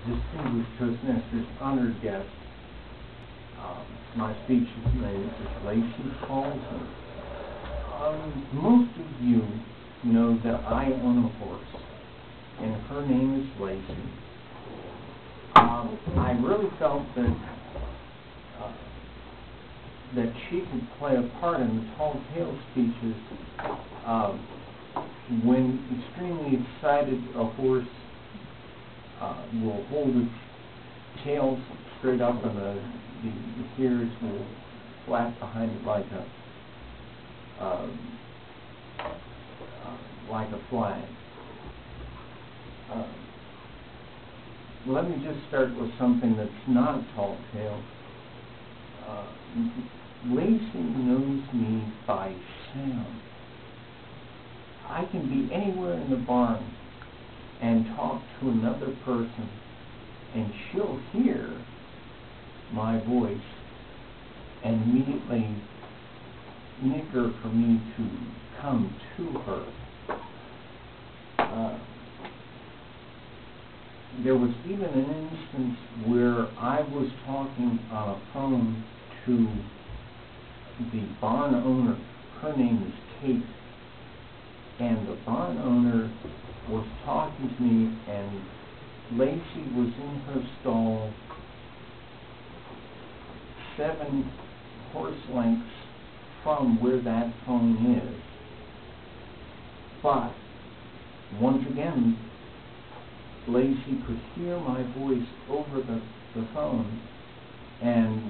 distinguished Toastmasters honored guest. My speech name is Lacey Paulson. Most of you know that I own a horse, and her name is Lacey. I really felt that she could play a part in the tall tale speeches. When extremely excited, a horse will hold its tail straight up, and the ears will flap behind it like a flag. Let me just start with something that's not a tall tale. Lacey knows me by sound. I can be anywhere in the barn and talk to another person, and she'll hear my voice and immediately nicker for me to come to her. There was even an instance where I was talking on a phone to the barn owner. Her name is Kate. And the barn owner was talking to me, and Lacey was in her stall 7 horse lengths from where that phone is. But once again, Lacey could hear my voice over the phone and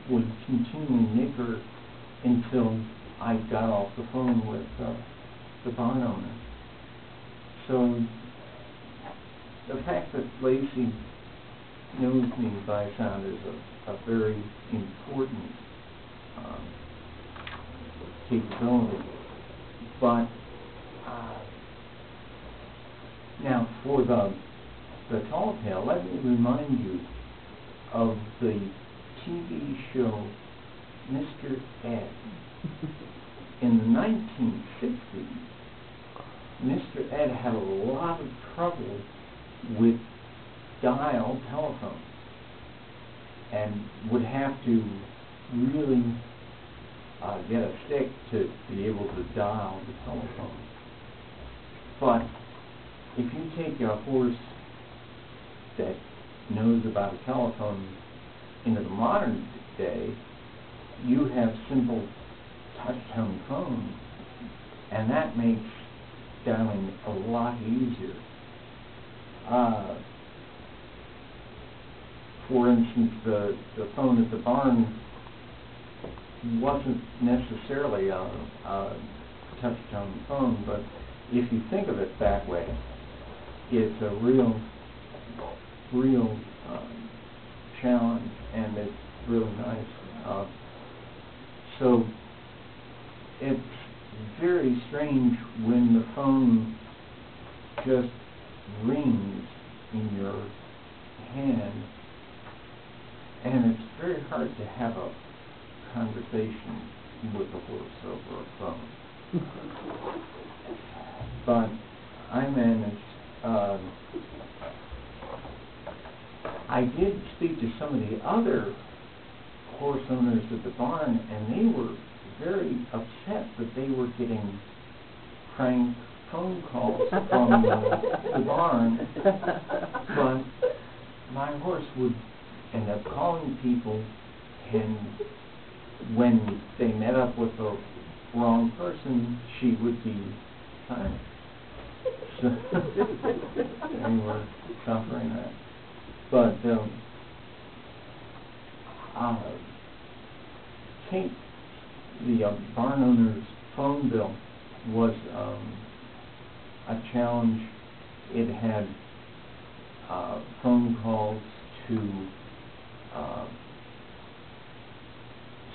would continue to nicker until I got off the phone with the barn owner. So the fact that Lacey knows me by sound is a very important capability. But now for the tall tale, let me remind you of the TV show Mr. Ed. In the 1960s, Mr. Ed had a lot of trouble with dial telephones and would have to really get a stick to be able to dial the telephone. But if you take a horse that knows about a telephone into the modern day, you have simple touch-tone phones, and that makes dialing a lot easier. For instance, the phone at the barn wasn't necessarily a touch-tone phone, but if you think of it that way, it's a real challenge, and it's really nice. So it's very strange when the phone just rings in your hand, and it's very hard to have a conversation with a horse over a phone. But I managed. I did speak to some of the other horse owners at the barn, and they were very upset that they were getting prank phone calls from the barn. But my horse would end up calling people, and when they met up with the wrong person, she would be silent. So they were suffering that. But Kate, the barn owner's phone bill was a challenge. It had phone calls to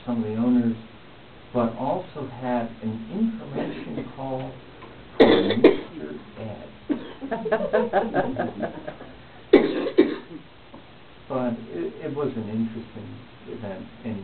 some of the owners, but also had an information call from Mr. Ed. But it was an interesting event, and